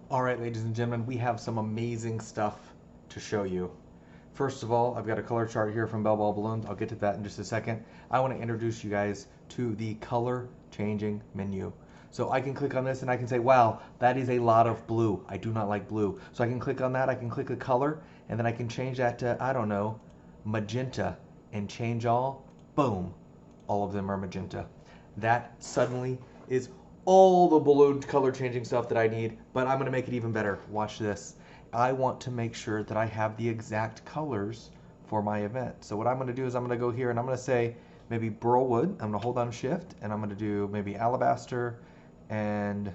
All right, ladies and gentlemen, we have some amazing stuff to show you. First of all, I've got a color chart here from Bell Ball Balloons. I'll get to that in just a second. I want to introduce you guys to the color changing menu. So I can click on this and I can say, wow, that is a lot of blue. I do not like blue. So I can click on that, I can click a color, and then I can change that to, I don't know, magenta, and change all. Boom, all of them are magenta. That suddenly is all the balloon color changing stuff that I need, but I'm gonna make it even better. Watch this. I want to make sure that I have the exact colors for my event. So what I'm gonna do is I'm gonna go here and I'm gonna say maybe Burlwood. I'm gonna hold down shift and I'm gonna do maybe Alabaster and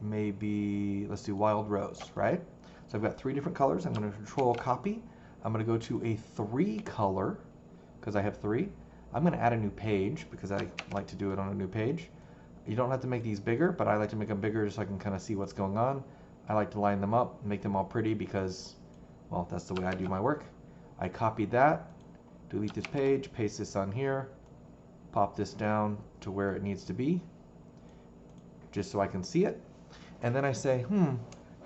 maybe, let's do Wild Rose, right? So I've got 3 different colors. I'm gonna control copy. I'm gonna go to a 3 color, because I have 3. I'm gonna add a new page because I like to do it on a new page. You don't have to make these bigger, but I like to make them bigger just so I can kind of see what's going on. I like to line them up, make them all pretty because, well, that's the way I do my work. I copied that, delete this page, paste this on here, pop this down to where it needs to be, just so I can see it. And then I say,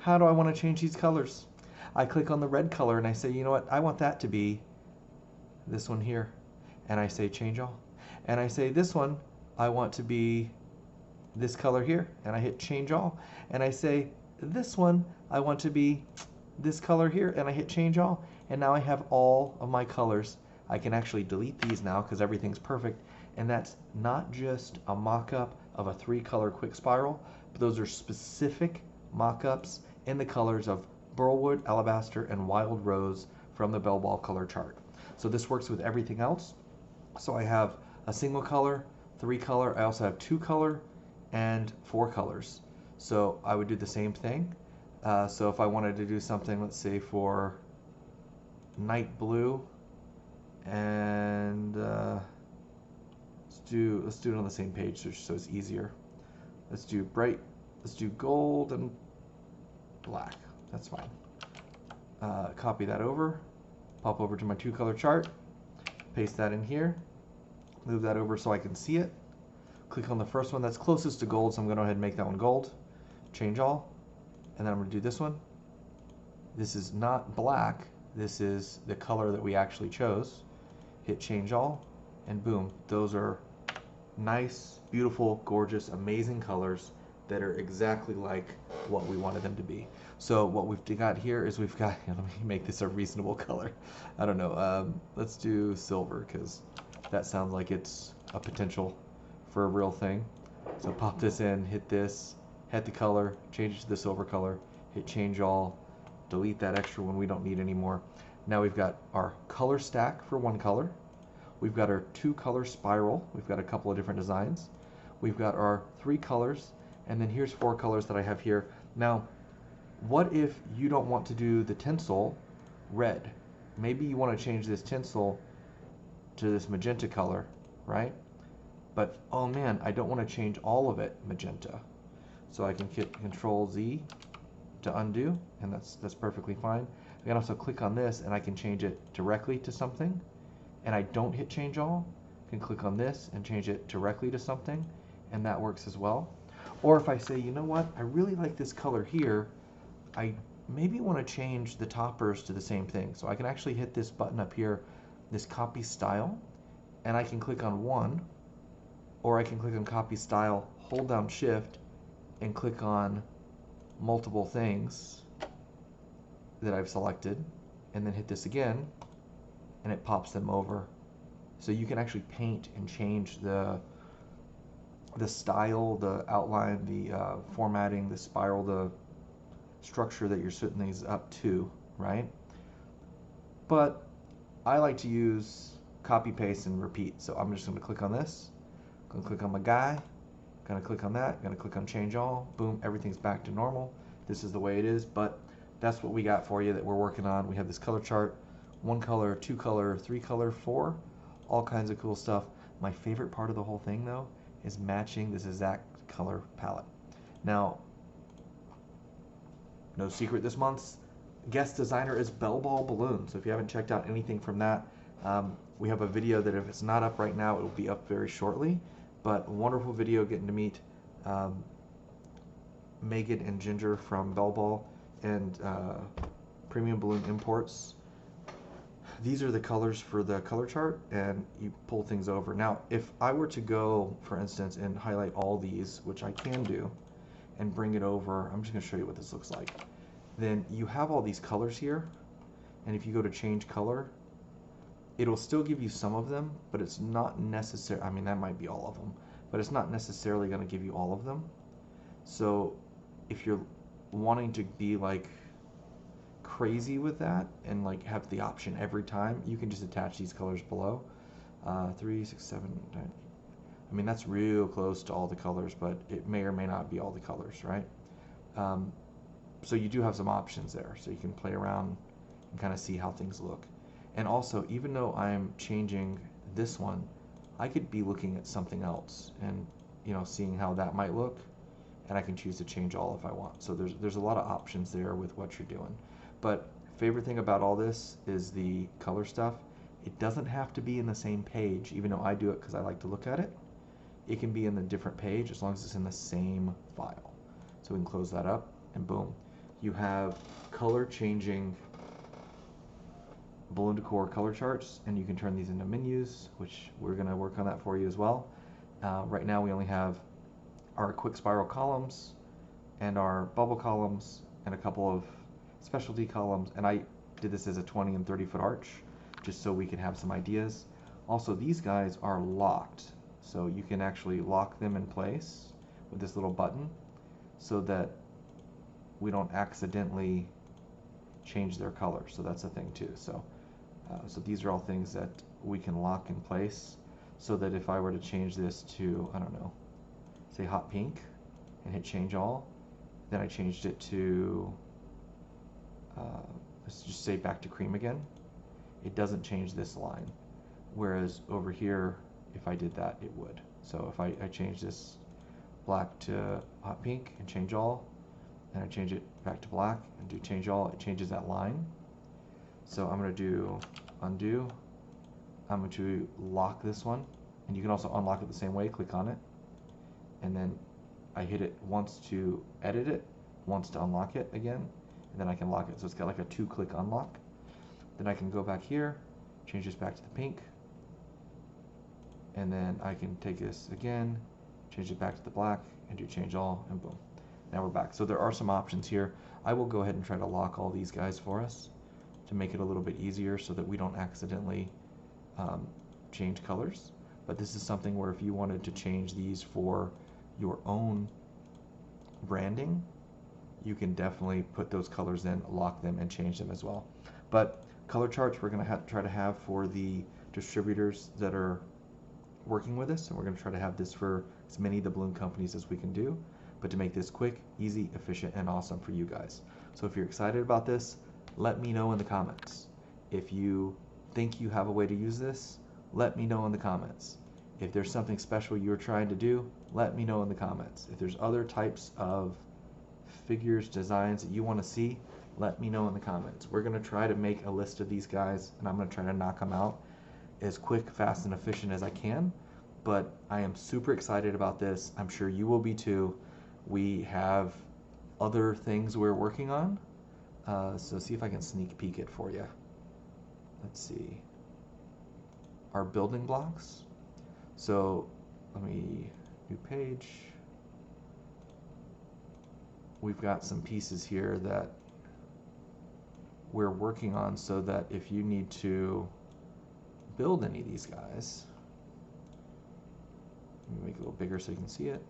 how do I want to change these colors? I click on the red color and I say, you know what, I want that to be this one here. And I say change all. And I say this one, I want to be this color here, and I hit change all, and I say this one I want to be this color here, and I hit change all, and now I have all of my colors. I can actually delete these now because everything's perfect, and that's not just a mock-up of a 3-color quick spiral, but those are specific mock-ups in the colors of Burlwood, Alabaster, and Wild Rose from the Bell Ball color chart. So this works with everything else. So I have a single color, 3 color, I also have 2 color, and 4 colors. So I would do the same thing. So if I wanted to do something, let's say for night blue, and let's do it on the same page so it's easier. Let's do gold and black. That's fine. Copy that over, pop over to my 2-color chart, paste that in here, move that over so I can see it. Click on the first one that's closest to gold, so I'm going to go ahead and make that one gold. Change all. And then I'm going to do this one. This is not black. This is the color that we actually chose. Hit change all, and boom. Those are nice, beautiful, gorgeous, amazing colors that are exactly like what we wanted them to be. So what we've got here is we've got, let me make this a reasonable color. I don't know. Let's do silver because that sounds like it's a potential for a real thing. So pop this in, hit this, hit the color, change it to the silver color, hit change all, delete that extra one we don't need anymore. Now we've got our color stack for 1 color. We've got our 2-color spiral. We've got a couple of different designs. We've got our 3 colors, and then here's 4 colors that I have here. Now, what if you don't want to do the tinsel red? Maybe you want to change this tinsel to this magenta color, right? But, oh man, I don't want to change all of it magenta. So I can hit Control Z to undo, and that's perfectly fine. I can also click on this and I can change it directly to something, and I don't hit change all. I can click on this and change it directly to something, and that works as well. Or if I say, you know what, I really like this color here, I maybe want to change the toppers to the same thing. So I can actually hit this button up here, this copy style, and I can click on one, or I can click on copy style, hold down shift, and click on multiple things that I've selected, and then hit this again, and it pops them over. So you can actually paint and change the style, the outline, the formatting, the spiral, the structure that you're setting these up to, right? But I like to use copy, paste, and repeat. So I'm just going to click on this, going to click on my guy, going to click on that, going to click on change all, boom, everything's back to normal. This is the way it is, but that's what we got for you that we're working on. We have this color chart, 1 color, 2 color, 3 color, 4, all kinds of cool stuff. My favorite part of the whole thing though is matching this exact color palette. Now, no secret, this month's guest designer is Bell Ball Balloons. So if you haven't checked out anything from that, we have a video that if it's not up right now, it will be up very shortly. But a wonderful video getting to meet Megan and Ginger from Bell Ball and Premium Balloon Imports. These are the colors for the color chart, and you pull things over. Now, if I were to go, for instance, and highlight all these, which I can do, and bring it over, I'm just going to show you what this looks like. Then you have all these colors here, and if you go to change color, it'll still give you some of them, but it's not necessary. I mean, that might be all of them, but it's not necessarily going to give you all of them. So if you're wanting to be like crazy with that and like have the option every time, you can just attach these colors below. 3, 6, 7, 9. I mean, that's real close to all the colors, but it may or may not be all the colors, right? So you do have some options there, so you can play around and kind of see how things look. And also, even though I'm changing this one, I could be looking at something else and, you know, seeing how that might look, and I can choose to change all if I want. So there's a lot of options there with what you're doing. But favorite thing about all this is the color stuff. It doesn't have to be in the same page, even though I do it because I like to look at it. It can be in a different page as long as it's in the same file. So we can close that up, and boom. You have color changing balloon decor color charts, and you can turn these into menus, which we're going to work on that for you as well. Right now we only have our quick spiral columns and our bubble columns and a couple of specialty columns, and I did this as a 20 and 30 foot arch just so we can have some ideas. Also, these guys are locked, so you can actually lock them in place with this little button so that we don't accidentally change their color. So that's a thing too. So these are all things that we can lock in place so that if I were to change this to, I don't know, say hot pink and hit change all, then I changed it to let's just say back to cream again, it doesn't change this line, whereas over here if I did that it would. So if I change this black to hot pink and change all, and I change it back to black and do change all, it changes that line. So I'm going to do undo. I'm going to lock this one, and you can also unlock it the same way. Click on it, and then I hit it once to edit it, once to unlock it again, and then I can lock it. So it's got like a 2-click unlock. Then I can go back here, change this back to the pink, and then I can take this again, change it back to the black, and do change all, and boom. Now we're back. So there are some options here. I will go ahead and try to lock all these guys for us to make it a little bit easier so that we don't accidentally change colors. But this is something where if you wanted to change these for your own branding, you can definitely put those colors in, lock them, and change them as well. But color charts we're going to try to have for the distributors that are working with us, and we're going to try to have this for as many of the balloon companies as we can do, but to make this quick, easy, efficient, and awesome for you guys. So if you're excited about this, let me know in the comments. If you think you have a way to use this, let me know in the comments. If there's something special you're trying to do, let me know in the comments. If there's other types of figures, designs that you want to see, let me know in the comments. We're going to try to make a list of these guys, and I'm going to try to knock them out as quick, fast, and efficient as I can. But I am super excited about this. I'm sure you will be too. We have other things we're working on. So see if I can sneak peek it for you. Let's see. Our building blocks. So let me, new page. We've got some pieces here that we're working on so that if you need to build any of these guys, let me make it a little bigger so you can see it.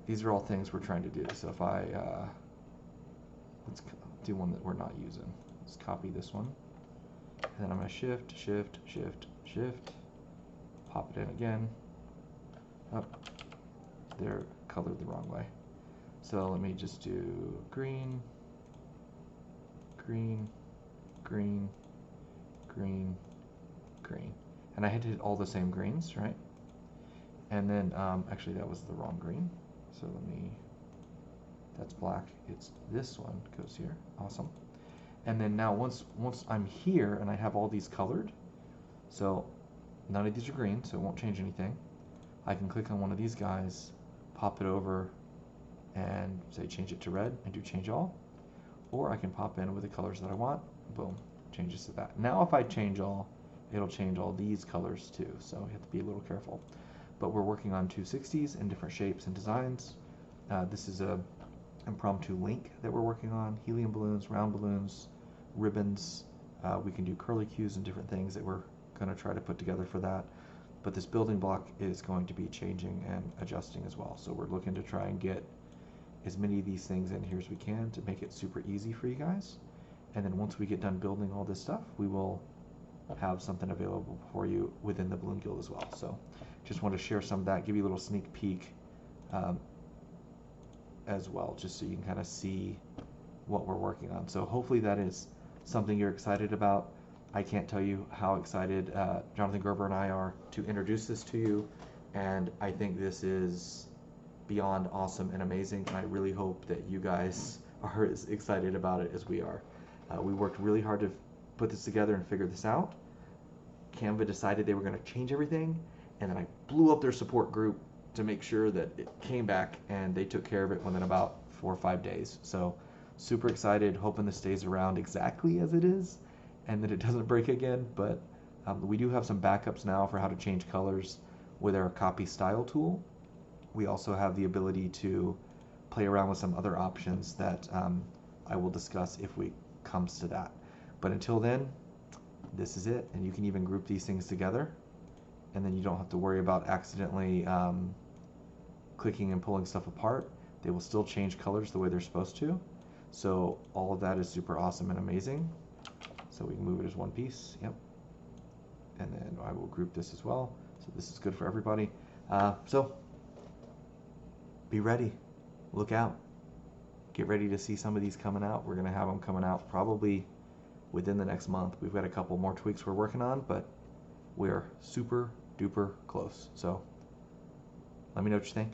These are all things we're trying to do. So if I, let's do one that we're not using. Let's copy this one. And then I'm going to shift, shift, shift, shift, pop it in again. Oh, they're colored the wrong way. So let me just do green, green, green, green, green. And I had to hit all the same greens, right? And then, actually that was the wrong green. So let me, that's black. It's this one goes here. Awesome. And then now once I'm here and I have all these colored, so none of these are green, so it won't change anything. I can click on one of these guys, pop it over and say change it to red and do change all. Or I can pop in with the colors that I want. Boom, changes to that. Now if I change all, it'll change all these colors too. So you have to be a little careful. But we're working on 260s in different shapes and designs. This is a impromptu link that we're working on. Helium balloons, round balloons, ribbons. We can do curlicues and different things that we're going to try to put together for that. But this building block is going to be changing and adjusting as well. So we're looking to try and get as many of these things in here as we can to make it super easy for you guys. And then once we get done building all this stuff, we will have something available for you within the Balloon Guild as well. So just want to share some of that, give you a little sneak peek as well, just so you can kind of see what we're working on. So hopefully that is something you're excited about. I can't tell you how excited Jonathan Gerber and I are to introduce this to you, and I think this is beyond awesome and amazing, and I really hope that you guys are as excited about it as we are. We worked really hard to put this together and figure this out. Canva decided they were going to change everything, and then I blew up their support group to make sure that it came back, and they took care of it within about 4 or 5 days. So super excited, hoping this stays around exactly as it is and that it doesn't break again. But we do have some backups now for how to change colors with our copy style tool. We also have the ability to play around with some other options that I will discuss if we comes to that. But until then, this is it, and you can even group these things together, and then you don't have to worry about accidentally clicking and pulling stuff apart. They will still change colors the way they're supposed to. So all of that is super awesome and amazing. So we can move it as one piece, yep. And then I will group this as well. So this is good for everybody. So be ready, look out. Get ready to see some of these coming out. We're gonna have them coming out probably within the next month. We've got a couple more tweaks we're working on, but we're super duper close. So let me know what you think.